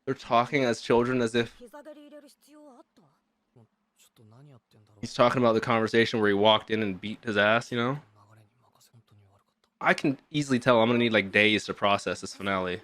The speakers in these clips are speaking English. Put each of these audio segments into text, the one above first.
They're talking as children as if he's talking about the conversation where he walked in and beat his ass, you know? I can easily tell I'm gonna need like days to process this finale.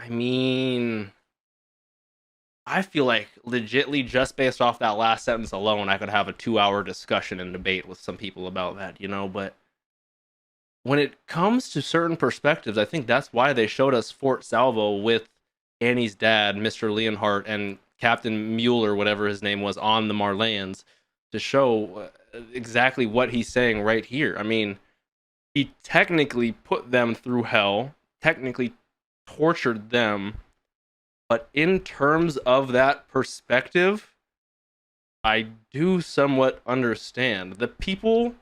I mean, I feel like legitly just based off that last sentence alone, I could have a 2-hour discussion and debate with some people about that, you know, but when it comes to certain perspectives, I think that's why they showed us Fort Salvo with Annie's dad, Mr. Leonhardt, and Captain Mueller, whatever his name was, on the Marleyans, to show exactly what he's saying right here. I mean, he technically put them through hell, technically tortured them, but in terms of that perspective, I do somewhat understand. The people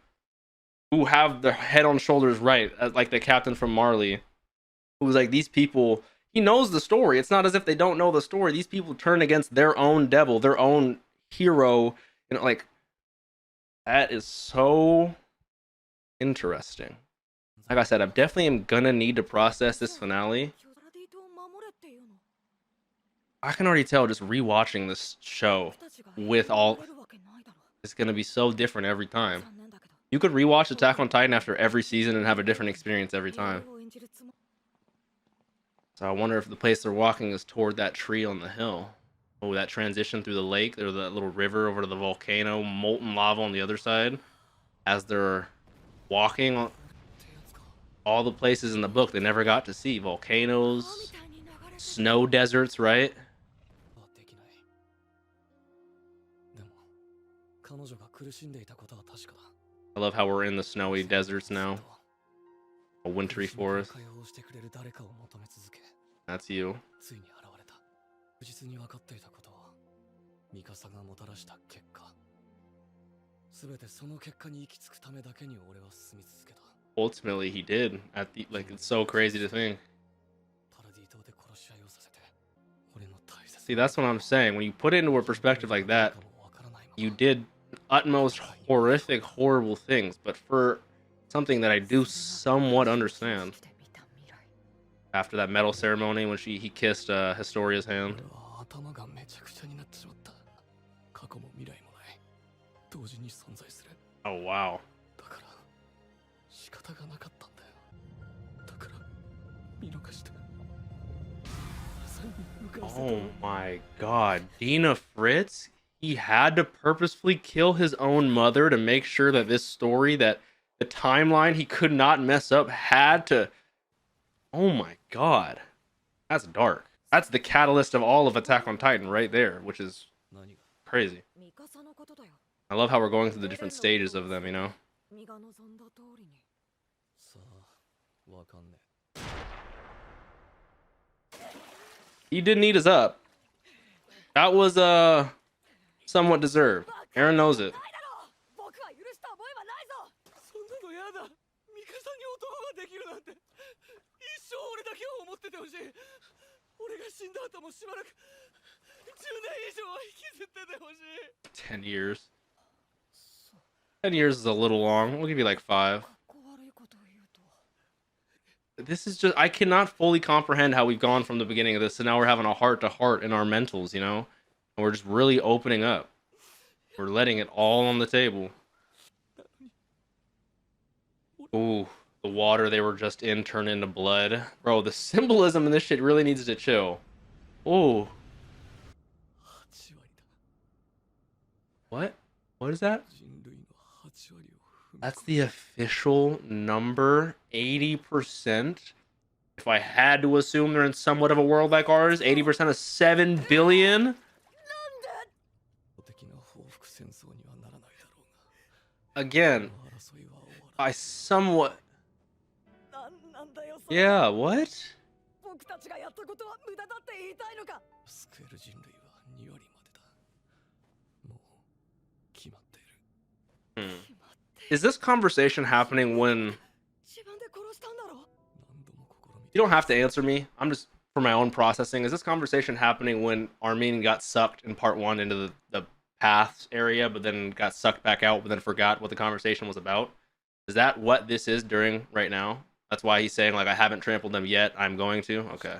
who have their head on shoulders right, like the captain from Marley, who's like, these people, he knows the story. It's not as if they don't know the story. These people turn against their own devil, their own hero. You know, like, that is so interesting. Like I said, I definitely am gonna need to process this finale. I can already tell just rewatching this show with all, it's gonna be so different every time. You could rewatch Attack on Titan after every season and have a different experience every time. So I wonder if the place they're walking is toward that tree on the hill. Oh, that transition through the lake, there's that little river over to the volcano, molten lava on the other side. As they're walking, all the places in the book they never got to see. Volcanoes, snow deserts, right? I love how we're in the snowy deserts now. A wintry forest. That's you. Ultimately, he did. At the, like, it's so crazy to think. See, that's what I'm saying. When you put it into a perspective like that, you did utmost horrific, horrible things, but for something that I do somewhat understand. After that medal ceremony, when he kissed Historia's hand. Oh wow. Oh my god, Dina Fritz? He had to purposefully kill his own mother to make sure that this story, that the timeline he could not mess up, had to... Oh my god. That's dark. That's the catalyst of all of Attack on Titan right there, which is crazy. I love how we're going through the different stages of them, you know? He didn't eat us up. That was somewhat deserved. Aaron knows it. $10 years. 10 years is a little long. We'll give you like 5. This is just, I cannot fully comprehend how we've gone from the beginning of this, and now we're having a heart-to-heart in our mentals, you know? And we're just really opening up. We're letting it all on the table. Ooh, the water they were just in turned into blood. Bro, the symbolism in this shit really needs to chill. Ooh. What? What is that? That's the official number, 80%. If I had to assume they're in somewhat of a world like ours, 80% of 7 billion? Again, I somewhat... Yeah, what? Is this conversation happening when... You don't have to answer me. I'm just, for my own processing, is this conversation happening when Armin got sucked in part 1 into the paths area, but then got sucked back out, but then forgot what the conversation was about? Is that what this is during right now? That's why he's saying, like, I haven't trampled them yet, I'm going to? Okay.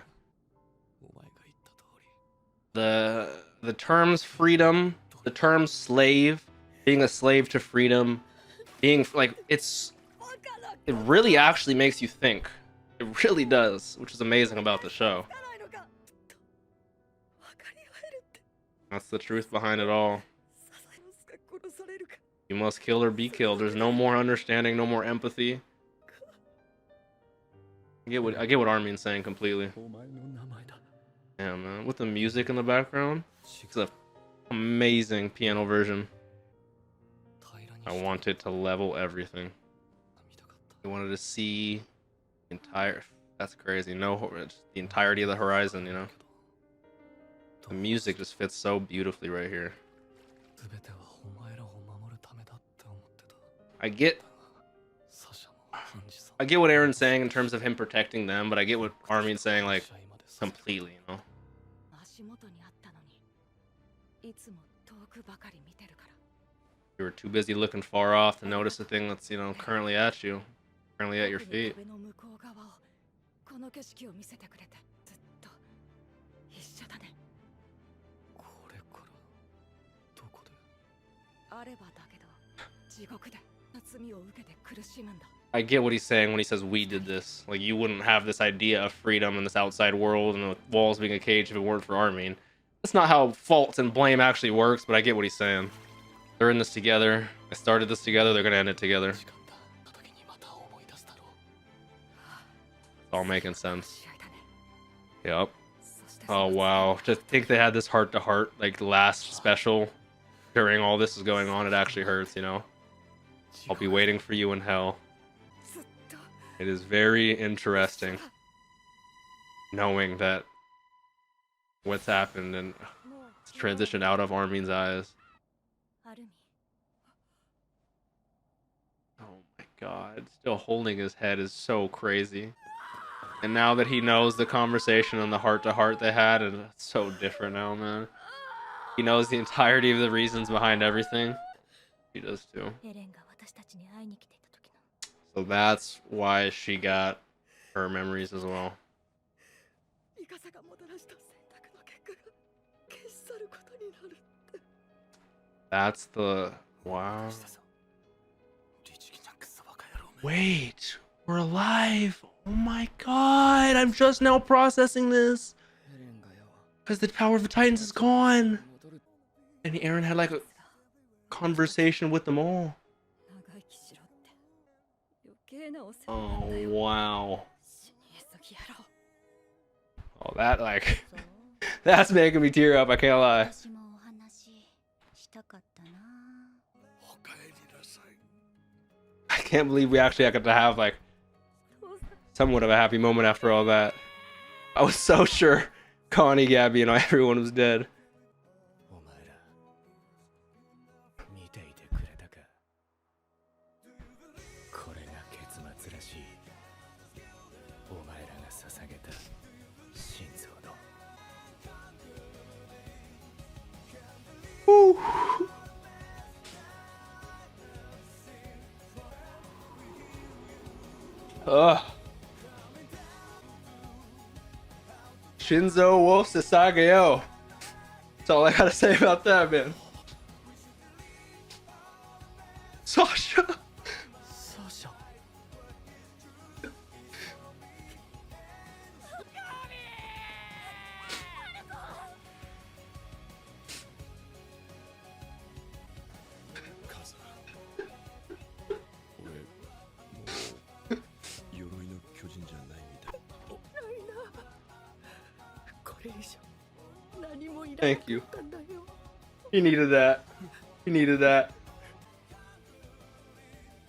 The terms freedom, the term slave, being a slave to freedom, being, like, it really actually makes you think. It really does, which is amazing about the show. That's the truth behind it all. You must kill or be killed. There's no more understanding, no more empathy. I get what Armin's saying completely. Yeah, man. With the music in the background, it's an amazing piano version. I wanted to level everything. I wanted to see the entire... That's crazy. No, the entirety of the horizon, you know? The music just fits so beautifully right here. I get what Aaron's saying in terms of him protecting them, but I get what Armin's saying, like, completely, you know? You were too busy looking far off to notice the thing that's, you know, currently at you. Currently at your feet. I get what he's saying when he says we did this. Like, you wouldn't have this idea of freedom in this outside world and the walls being a cage if it weren't for Armin. That's not how fault and blame actually works, but I get what he's saying. They're in this together. I started this together. They're gonna end it together. It's all making sense. Yep. Oh wow. To think they had this heart-to-heart, like, last special during all this is going on. It actually hurts, you know? I'll be waiting for you in hell. It is very interesting knowing that what's happened and it's transitioned out of Armin's eyes. Oh my god. Still holding his head is so crazy. And now that he knows the conversation and the heart-to-heart they had, and it's so different now, man. He knows the entirety of the reasons behind everything. She does too. So that's why she got her memories as well. That's the... Wow. Wait, we're alive. Oh my god, I'm just now processing this. Because the power of the Titans is gone. And Aaron had like a conversation with them all. Oh, wow. Oh, that, like, that's making me tear up, I can't lie. I can't believe we actually got to have, like, somewhat of a happy moment after all that. I was so sure Connie, Gabby, and everyone was dead. Woo. Shinzo wo Sasageo. That's all I gotta say about that, man. Sasha. Thank you. He needed that. He needed that.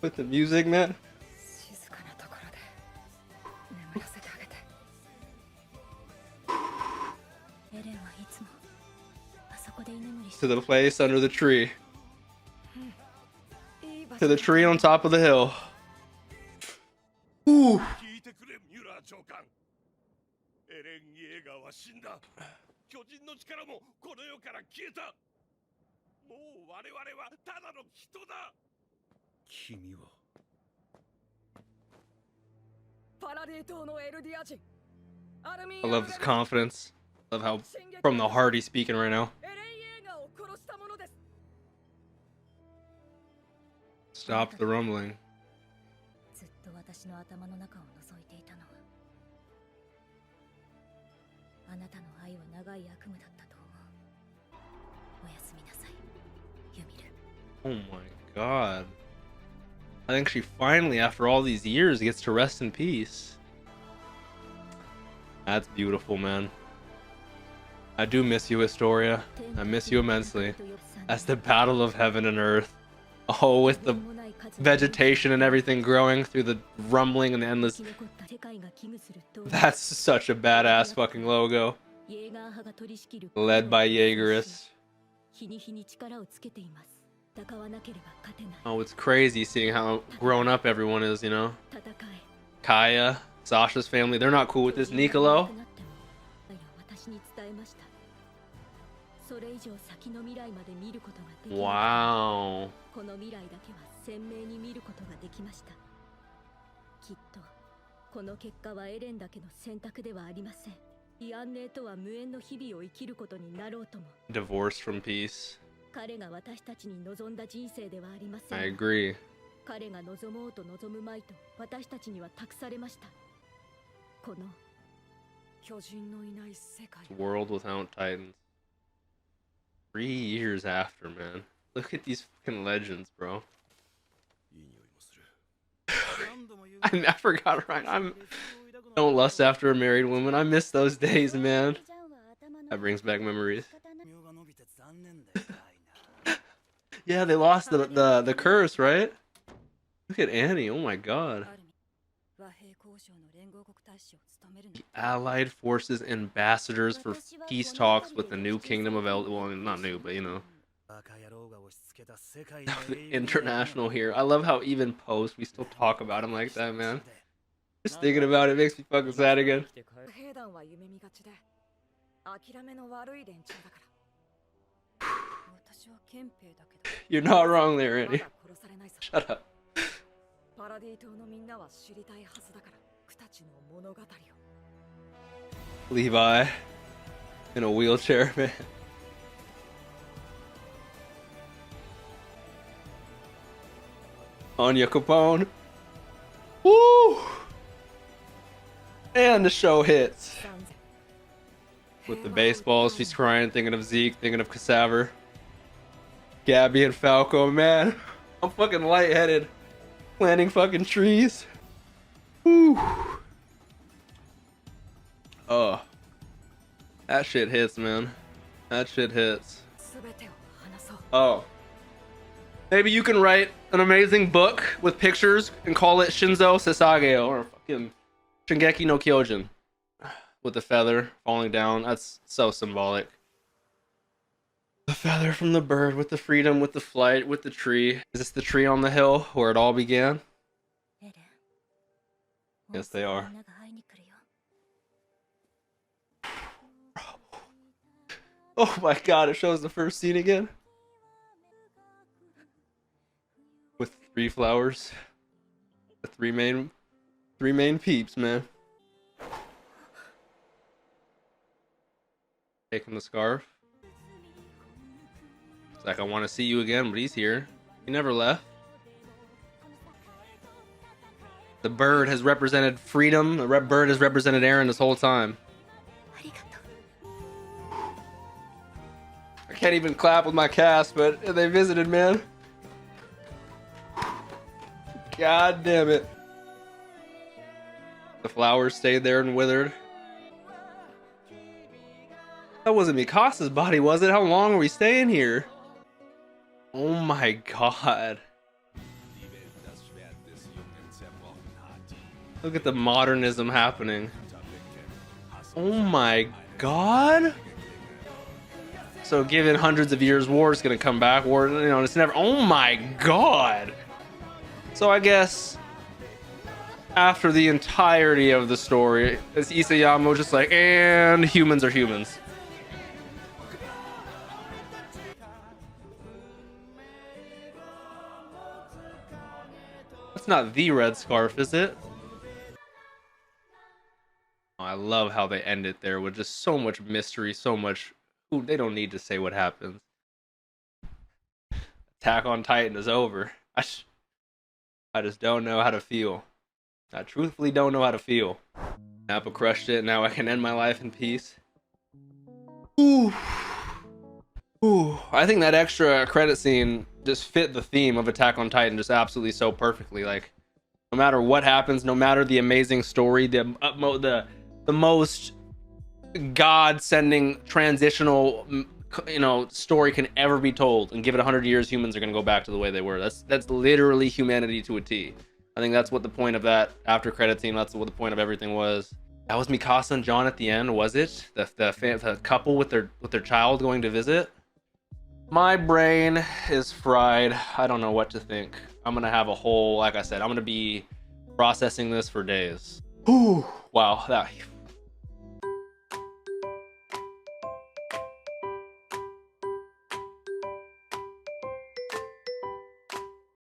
With the music, man. To the place under the tree. to the tree on top of the hill. Ooh. I love his confidence. Love how from the heart he's speaking right now. Stop the rumbling. Oh my god. I think she finally, after all these years, gets to rest in peace. That's beautiful, man. I do miss you, Historia. I miss you immensely. That's the battle of heaven and earth. Oh, with the vegetation and everything growing through the rumbling and the endless. That's such a badass fucking logo. Led by Jaegerist. Oh, it's crazy seeing how grown up everyone is, you know? Kaya, Sasha's family, they're not cool with this. Nicolo? Wow. Divorced from peace. I agree. World without titans. 3 years after, man. Look at these fucking legends, bro. I never got it right. Don't lust after a married woman. I miss those days, man. That brings back memories. Yeah, they lost the curse, right? Look at Annie. Oh my god. The Allied Forces ambassadors for peace talks with the new kingdom of well, not new, but you know. The international here. I love how even post we still talk about him like that, man. Just thinking about it makes me fucking sad again. You're not wrong there, Annie. Shut up. Levi in a wheelchair, man. Anya Capone. Woo! And the show hits. With the baseballs, she's crying, thinking of Zeke, thinking of Casaver. Gabby and Falco, man. I'm fucking lightheaded. Planting fucking trees. Woo. Oh. That shit hits, man. That shit hits. Oh. Maybe you can write an amazing book with pictures and call it Shinzo Sasage or fucking Shingeki no Kyojin. With the feather falling down. That's so symbolic. The feather from the bird with the freedom, with the flight, with the tree. Is this the tree on the hill where it all began? Yes, they are. Oh my god, it shows the first scene again. With 3 flowers. The three main peeps, man. Taking the scarf. It's like, I want to see you again, but he's here. He never left. The bird has represented freedom. The bird has represented Eren this whole time. I can't even clap with my cast, but they visited, man. God damn it. The flowers stayed there and withered. That wasn't Mikasa's body, was it? How long were we staying here? Oh my god. Look at the modernism happening. Oh my god. So given hundreds of years, war is gonna come back. War, you know, it's never. Oh my god. So I guess after the entirety of the story, is Isayama just like, and humans are humans. That's not the red scarf, is it? Oh, I love how they end it there with just so much mystery, so much. Ooh, they don't need to say what happens. Attack on Titan is over. I just don't know how to feel. I truthfully don't know how to feel. Nappa crushed it. Now I can end my life in peace. Ooh. Ooh. I think that extra credit scene just fit the theme of Attack on Titan just absolutely so perfectly. Like, no matter what happens, no matter the amazing story, the most God-sending transitional, story can ever be told, and give it 100 years, humans are going to go back to the way they were. That's literally humanity to a T. I think that's what the point of that after credit scene, that's what the point of everything was. That was Mikasa and John at the end, was it? The couple with their child going to visit? My brain is fried. I don't know what to think. I'm gonna have a whole, like I said, I'm gonna be processing this for days. Whew. Wow, that